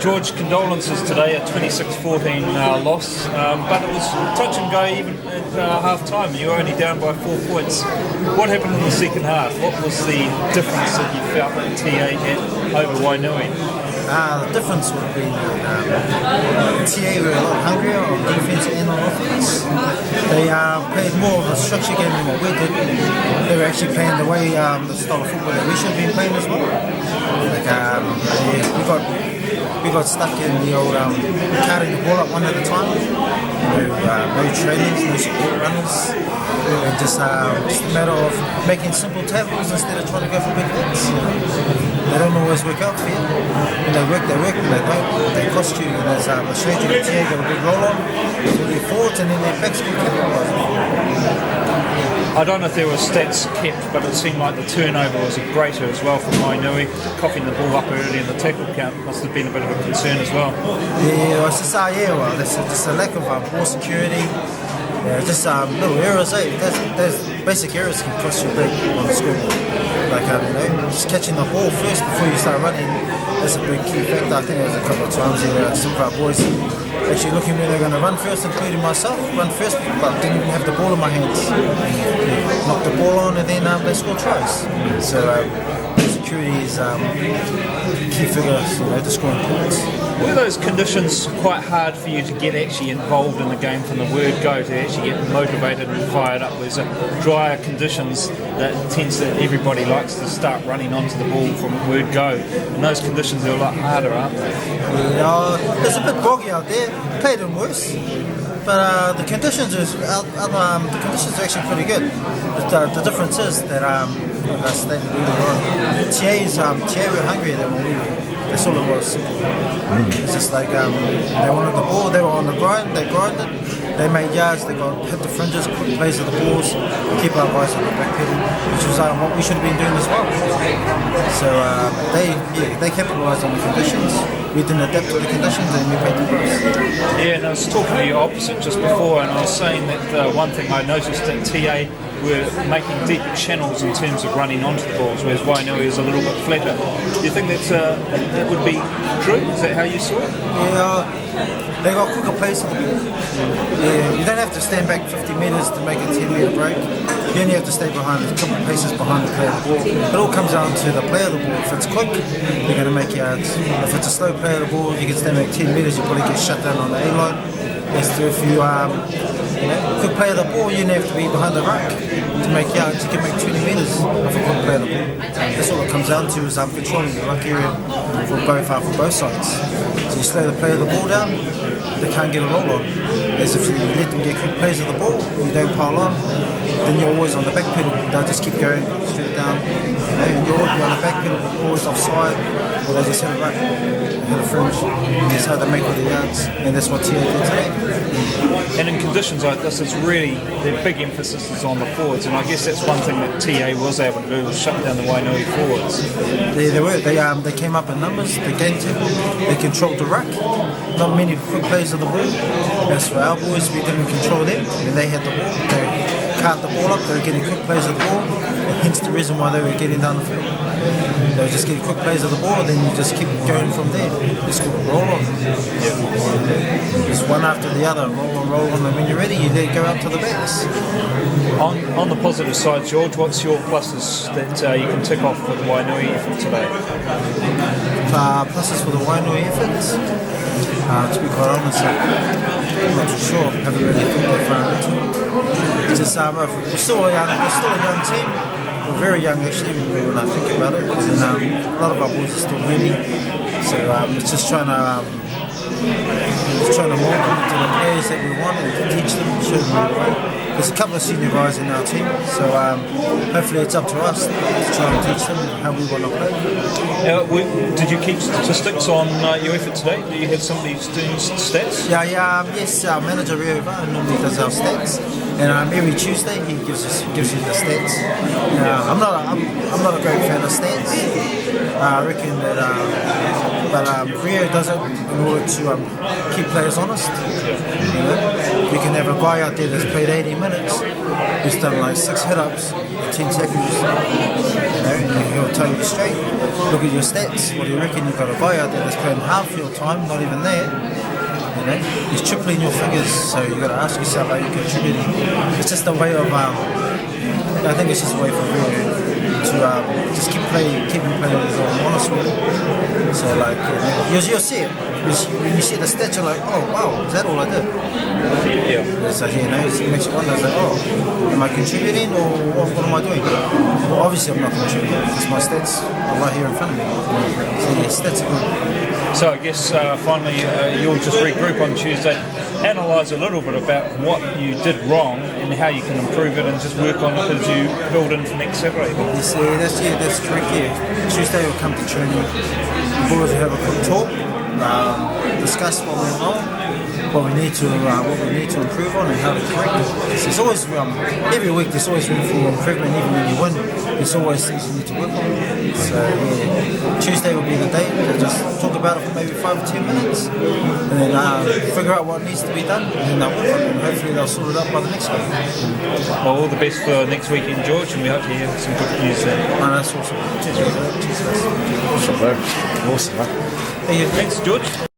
George, condolences today, a 26-14 loss, but it was touch and go even at half-time. You were only down by 4 points. What happened in the second half? What was the difference that you felt that TA had over Wainui? The difference would be TA were a lot hungrier on defence and on offence. They played more of a structure game than what we did. They were actually playing the way, the style of football that we should have been playing as well. We got stuck in the old carrying the ball up one at a time. No trainings, no support runners. And just a matter of making simple tackles instead of trying to go for big hits. They don't always work out for you. When they work, when they don't, they cost you. And as I showed you, the TA got a big roll on, so their forwards and then their backs get capitalised. I don't know if there were stats kept, but it seemed like the turnover was greater as well for Wainui. Coughing the ball up early in the tackle count must have been a bit of a concern as well. Yeah, it's just, there's just a lack of ball security. Just little errors, there's basic errors can cost you big on the scoreboard. Like, just catching the ball first before you start running, that's a big key factor. I think there was a couple of times here, some of our boys actually looking where they're going to run first, including myself, run first, but didn't even have the ball in my hands. Knocked the ball on and then they scored tries. So security is key figure to scoring points. Were those conditions quite hard for you to get actually involved in the game from the word go, to actually get motivated and fired up? There's drier conditions that tends that everybody likes to start running onto the ball from word go, and those conditions are a lot harder, aren't they? Yeah, it's a bit boggy out there. Played them worse, but the conditions are actually pretty good. But the difference is that like I stated earlier on, TA were hungrier than what we were. That's all it was. It's just like they wanted the ball, they were on the grind, they grinded, they made yards, they got hit the fringes, quick plays of the balls, keep our guys on the back pedal, which was what we should have been doing as well. So they capitalised on the conditions. We didn't adapt to the conditions and we paid the price. Yeah, and I was talking to you opposite just before, and I was saying that one thing I noticed that TA were making deeper channels in terms of running onto the balls, whereas Wainui is a little bit flatter. Do you think that would be true? Is that how you saw it? Yeah, they got quicker plays of the ball. Yeah, you don't have to stand back 50 metres to make a 10-metre break. You only have to stay behind a couple of paces behind the player of the ball. It all comes down to the player of the ball. If it's quick, you're going to make yards. If it's a slow player of the ball, you can stand back 10 metres, you probably get shut down on the A-line. If you quick play of the ball, you have to be behind the ruck to make yards. You can make 20 metres of a quick play of the ball. That's all it comes down to is controlling the ruck area for both sides. So you slow the play of the ball down, they can't get a roll on. As if you let them get quick plays of the ball, you don't pile on, then you're always on the back pedal. They'll just keep going straight down. You're always on the back pedal, always offside, or they just hit a ruck, hit a fringe. That's how they make all the yards, and that's what TA did today. And in conditions like this, it's really, the big emphasis is on the forwards, and I guess that's one thing that TA was able to do, was shut down the Wainui forwards. They were. They came up in numbers, they gained tackle, they controlled the ruck. Not many quick plays of the ball. As for our boys, we didn't control them. When they had the ball, they cart the ball up, they were getting quick plays of the ball, and hence the reason why they were getting down the field. They were just getting quick plays of the ball, then you just keep going from there. It's called roll on. Just one after the other, roll on, and when you're ready, you then go out to the backs. On the positive side, George, what's your pluses that you can tick off for the Wainui effort today? Pluses for the Wainui effort? To be quite honest, I'm not too sure. I haven't really thought that far into it. It's just, we're still a young team. We're very young actually when I think about it. And, a lot of our boys are still learning. So it's just trying to mold them into the players that we want and teach them, show them the way. There's a couple of senior guys in our team, so hopefully it's up to us to try and teach them how we want to play. Did you keep statistics on your effort today? Do you have some of these teams' stats? Yes, our manager Rio normally does our stats, and every Tuesday he gives you the stats. I'm not a great fan of stats. I reckon that, but Rio does it in order to keep players honest. We can have a guy out there that's played 80 minutes, who's done like 6 hit-ups, 10 tackles, and he'll tell you straight. look at your stats. What do you reckon? You've got a guy out there that's playing half your time, not even there. You know, he's tripling your figures, so you've got to ask yourself how you're contributing. It's just a way of, I think it's just a way for you to just keep him playing with honest with it. So like, you'll see it. When you see the stats, you're like, oh wow, is that all I did? Yeah. So you know, it makes you wonder, like, oh, am I contributing or what am I doing? Well, obviously I'm not contributing because my stats are right here in front of me. So yeah, stats are good. So I guess finally you'll just regroup on Tuesday, analyse a little bit about what you did wrong and how you can improve it, and just work on it as you build in for next Saturday. You see, that's correct. Yeah, Tuesday we'll come to training. The boys will have a quick talk, discuss what went wrong, what we need to improve on, and how to correct it. So it's always every week. There's always room for improvement. Even when you win, there's always things you need to work on. So yeah, Tuesday will be the day. We'll just talk about it for maybe 5 or 10 minutes, and then figure out what needs to be done, and then they'll work on it. And hopefully they'll sort it out by the next week. Well, all the best for next weekend, George, and we hope to hear some good news there. No, that's awesome. Cheers, Awesome, bro. Awesome, man. Thanks, George.